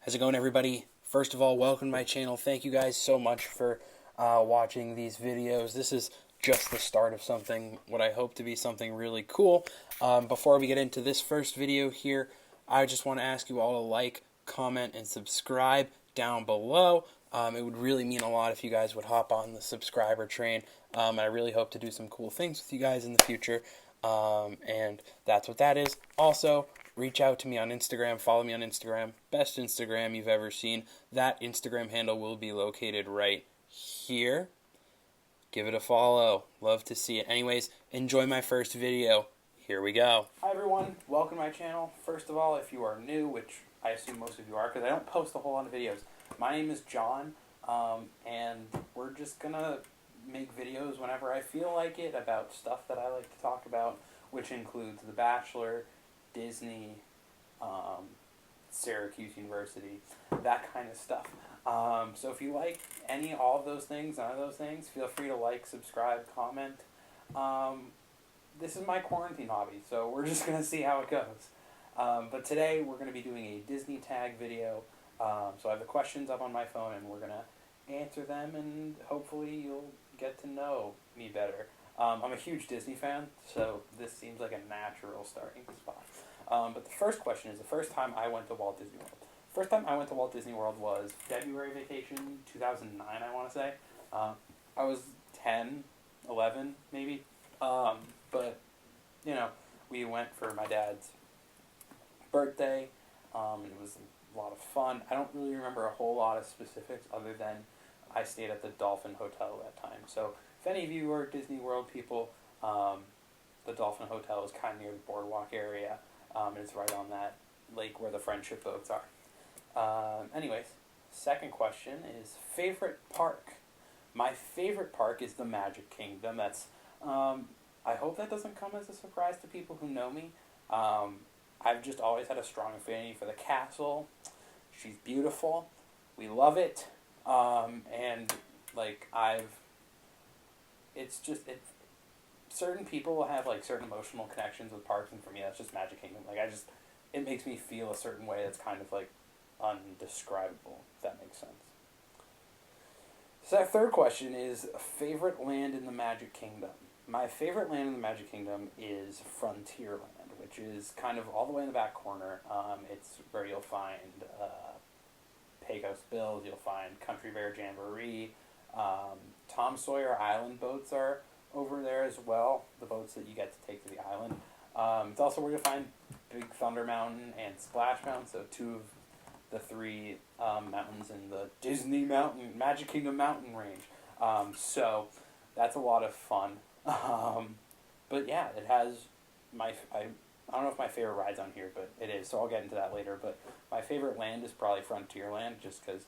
How's it going, everybody? First of all, welcome to my channel. Thank you guys so much for watching these videos. This is just the start of something, what I hope to be something really cool. Before we get into this first video here, I just want to ask you all to like, comment, and subscribe down below. It would really mean a lot if you guys would hop on the subscriber train. I really hope to do some cool things with you guys in the future. And that's what that is. Also, reach out to me on Instagram. Follow me on Instagram. Best Instagram you've ever seen. That Instagram handle will be located right here. Give it a follow. Love to see it. Anyways, enjoy my first video. Here we go. Hi everyone. Welcome to my channel. First of all, if you are new, which I assume most of you are because I don't post a whole lot of videos. My name is John, and we're just going to make videos whenever I feel like it about stuff that I like to talk about, which includes The Bachelor, Disney, Syracuse University, that kind of stuff. So if you like all of those things, none of those things, feel free to like, subscribe, comment. This is my quarantine hobby, so we're just going to see how it goes. But today we're going to be doing a Disney tag video. So I have the questions up on my phone, and we're going to answer them, and hopefully you'll get to know me better. I'm a huge Disney fan, so this seems like a natural starting spot. But the first question is the first time I went to Walt Disney World. First time I went to Walt Disney World was February vacation, 2009, I want to say. I was 10, 11, maybe. But, you know, we went for my dad's birthday. It was a lot of fun. I don't really remember a whole lot of specifics other than I stayed at the Dolphin Hotel that time. So if any of you are Disney World people, the Dolphin Hotel is kind of near the boardwalk area. It's right on that lake where the friendship boats are. Anyways, second question is favorite park. My favorite park is the Magic Kingdom. That's I hope that doesn't come as a surprise to people who know me. I've just always had a strong affinity for the castle. She's beautiful. We love it. And like certain people have like certain emotional connections with parks, and for me that's just Magic Kingdom. Like it makes me feel a certain way that's kind of like undescribable, if that makes sense. So that third question is favorite land in the Magic Kingdom. My favorite land in the Magic Kingdom is Frontierland, which is kind of all the way in the back corner. It's where you'll find Pecos Bills, you'll find Country Bear Jamboree. Tom Sawyer Island boats are over there as well, the boats that you get to take to the island. It's also where you'll find Big Thunder Mountain and Splash Mountain, so two of the three mountains in the Disney Mountain, Magic Kingdom mountain range. So that's a lot of fun. But yeah, it has I don't know if my favorite ride's on here, but it is, so I'll get into that later. But my favorite land is probably Frontierland, just because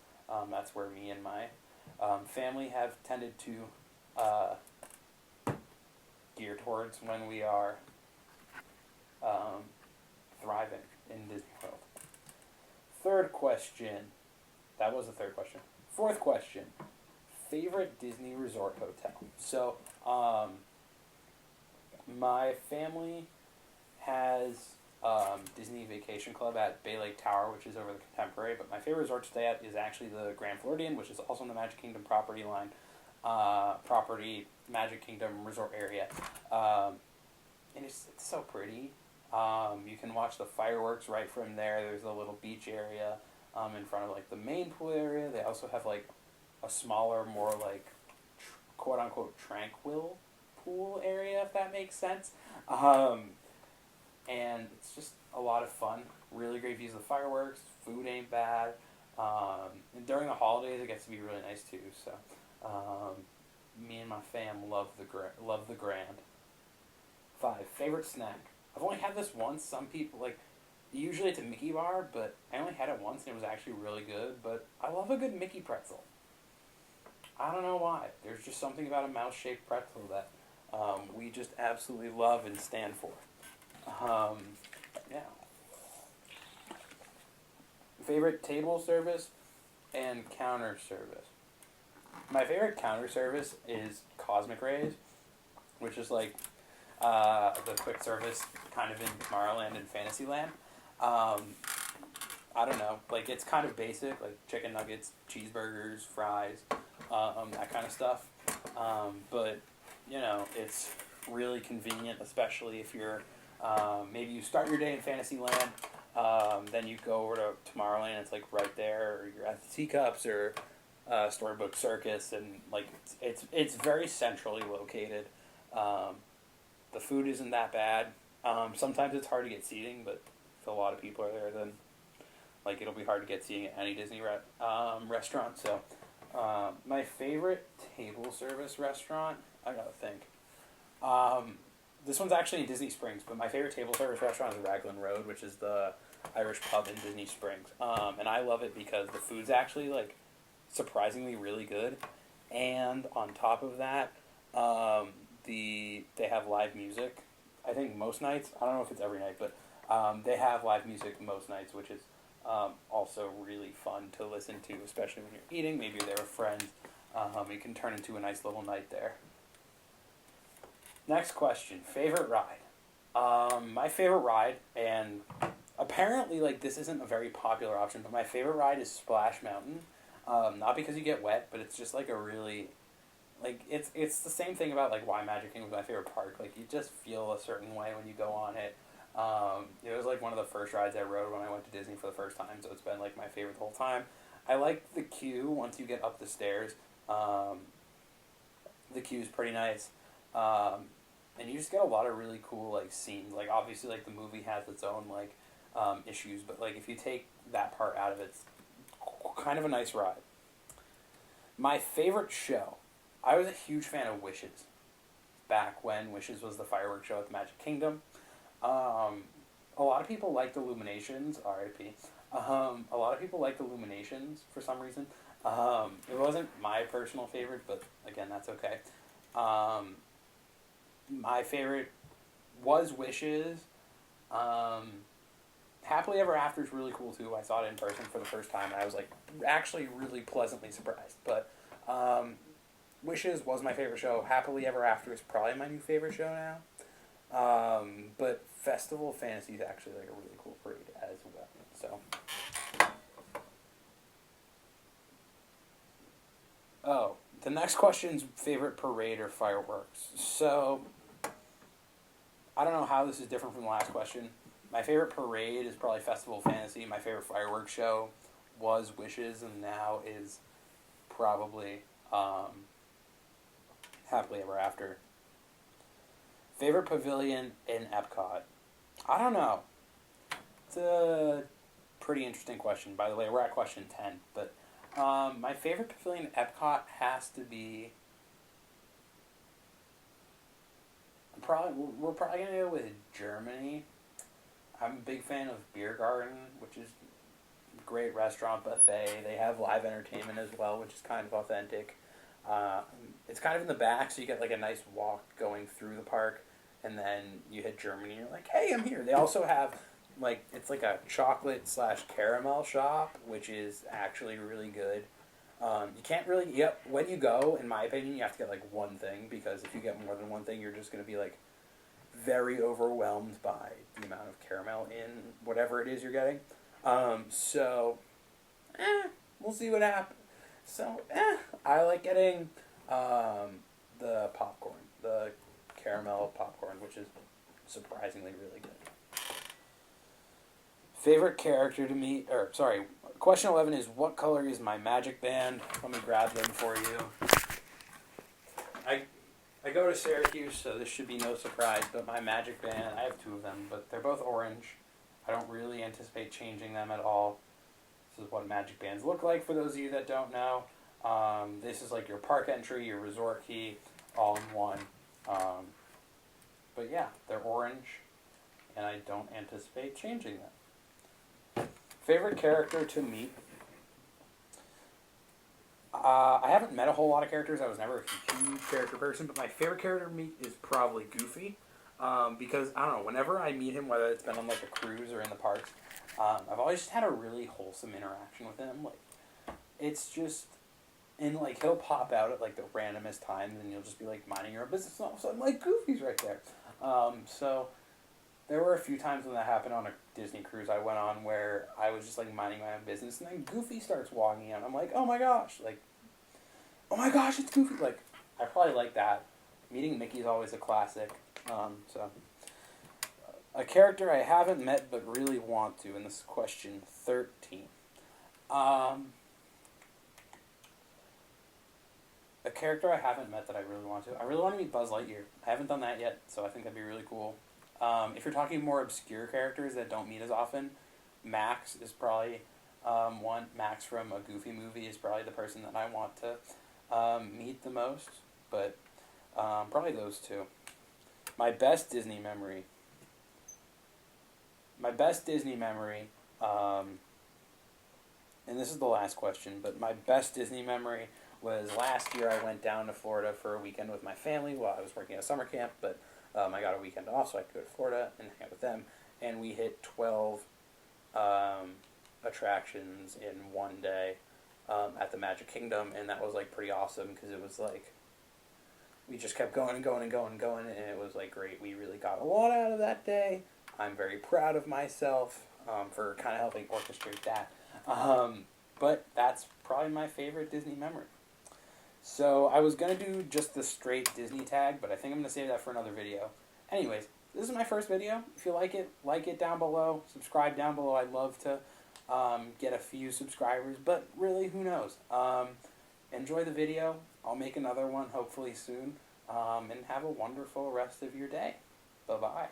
that's where me and my family have tended to gear towards when we are thriving in Disney World. Third question. That was the third question. Fourth question. Favorite Disney Resort hotel. So, my family has Disney Vacation Club at Bay Lake Tower, which is over the Contemporary, but my favorite resort to stay at is actually the Grand Floridian, which is also in the Magic Kingdom property line, Magic Kingdom resort area. And it's so pretty. You can watch the fireworks right from there. There's a little beach area in front of like the main pool area. They also have like a smaller, more like quote-unquote tranquil pool area, if that makes sense. And it's just a lot of fun. Really great views of the fireworks. Food ain't bad. And during the holidays, it gets to be really nice too. So, me and my fam love the Grand. 5, favorite snack. I've only had this once. Some people usually it's a Mickey bar, but I only had it once and it was actually really good. But I love a good Mickey pretzel. I don't know why. There's just something about a mouse-shaped pretzel that we just absolutely love and stand for. Yeah. Favorite table service and counter service. My favorite counter service is Cosmic Rays, which is like the quick service kind of in Tomorrowland and Fantasyland. I don't know, like it's kind of basic, like chicken nuggets, cheeseburgers, fries, that kind of stuff. But you know, it's really convenient, especially if you're maybe you start your day in Fantasyland, then you go over to Tomorrowland. It's like right there, or you're at the Teacups or Storybook Circus, and like it's very centrally located. Um, the food isn't that bad. Sometimes it's hard to get seating, but if a lot of people are there, then like it'll be hard to get seating at any Disney restaurant. So my favorite table service restaurant, I gotta think. This one's actually in Disney Springs, but my favorite table service restaurant is Raglan Road, which is the Irish pub in Disney Springs. And I love it because the food's actually like surprisingly really good, and on top of that, they have live music. I think most nights. I don't know if it's every night, but they have live music most nights, which is also really fun to listen to, especially when you're eating. Maybe you're there with friends. It can turn into a nice little night there. Next question, favorite ride. My favorite ride, and apparently like this isn't a very popular option, but my favorite ride is Splash Mountain. Not because you get wet, but it's just like a really, like it's the same thing about like why Magic Kingdom was my favorite park. Like you just feel a certain way when you go on it. It was like one of the first rides I rode when I went to Disney for the first time, so it's been like my favorite the whole time. I like the queue once you get up the stairs. The queue's pretty nice. And you just get a lot of really cool like scenes. Like obviously like the movie has its own like issues, but like if you take that part out of it, it's kind of a nice ride. My favorite show. I was a huge fan of Wishes back when Wishes was the fireworks show at the Magic Kingdom. A lot of people liked Illuminations, R.I.P. A lot of people liked Illuminations for some reason. It wasn't my personal favorite, but again, that's okay. My favorite was Wishes. Happily Ever After is really cool too. I saw it in person for the first time, and I was like actually really pleasantly surprised. But Wishes was my favorite show. Happily Ever After is probably my new favorite show now. But Festival of Fantasy is actually like a really cool parade as well. So. Oh, the next question's favorite parade or fireworks. So, I don't know how this is different from the last question. My favorite parade is probably Festival of Fantasy. My favorite fireworks show was Wishes, and now is probably Happily Ever After. Favorite pavilion in Epcot? I don't know. It's a pretty interesting question. By the way, we're at question 10, but my favorite pavilion in Epcot has to be. We're probably gonna go with Germany. I'm a big fan of Beer Garden, which is a great restaurant buffet. They have live entertainment as well, which is kind of authentic. It's kind of in the back, so you get like a nice walk going through the park, and then you hit Germany, and you're like, "Hey, I'm here." They also have like it's like a chocolate / caramel shop, which is actually really good. You can't really, when you go, in my opinion, you have to get like one thing, because if you get more than one thing, you're just going to be like very overwhelmed by the amount of caramel in whatever it is you're getting. So, we'll see what happens. So, I like getting the popcorn, the caramel popcorn, which is surprisingly really good. Favorite character to meet, question 11 is, what color is my magic band? Let me grab them for you. I go to Syracuse, so this should be no surprise, but my magic band, I have two of them, but they're both orange. I don't really anticipate changing them at all. This is what magic bands look like for those of you that don't know. This is like your park entry, your resort key, all in one. But yeah, they're orange, and I don't anticipate changing them. Favorite character to meet? I haven't met a whole lot of characters. I was never a huge character person, but my favorite character to meet is probably Goofy. Because, I don't know, whenever I meet him, whether it's been on like a cruise or in the parks, I've always just had a really wholesome interaction with him. Like, it's just, and like he'll pop out at like the randomest times, and you'll just be like minding your own business, and all of a sudden like Goofy's right there. So There were a few times when that happened on a Disney cruise I went on where I was just like minding my own business and then Goofy starts walking in. I'm like, oh my gosh, like, oh my gosh, it's Goofy. Like, I probably like that. Meeting Mickey's always a classic. So, a character I haven't met but really want to, and this is question 13. Um, a character I haven't met that I really want to. I really want to meet Buzz Lightyear. I haven't done that yet, so I think that'd be really cool. If you're talking more obscure characters that don't meet as often, Max is probably one. Max from a Goofy movie is probably the person that I want to meet the most. But probably those two. My best Disney memory. My best Disney memory, and this is the last question, but my best Disney memory was last year I went down to Florida for a weekend with my family while I was working at a summer camp, but I got a weekend off so I could go to Florida and hang out with them, and we hit 12 attractions in one day at the Magic Kingdom, and that was like pretty awesome because it was like we just kept going and going and going and going, and it was like great. We really got a lot out of that day. I'm very proud of myself for kind of helping orchestrate that. But that's probably my favorite Disney memory. So I was going to do just the straight Disney tag, but I think I'm going to save that for another video. Anyways, this is my first video. If you like it down below. Subscribe down below. I'd love to get a few subscribers, but really, who knows? Enjoy the video. I'll make another one hopefully soon. And have a wonderful rest of your day. Bye-bye.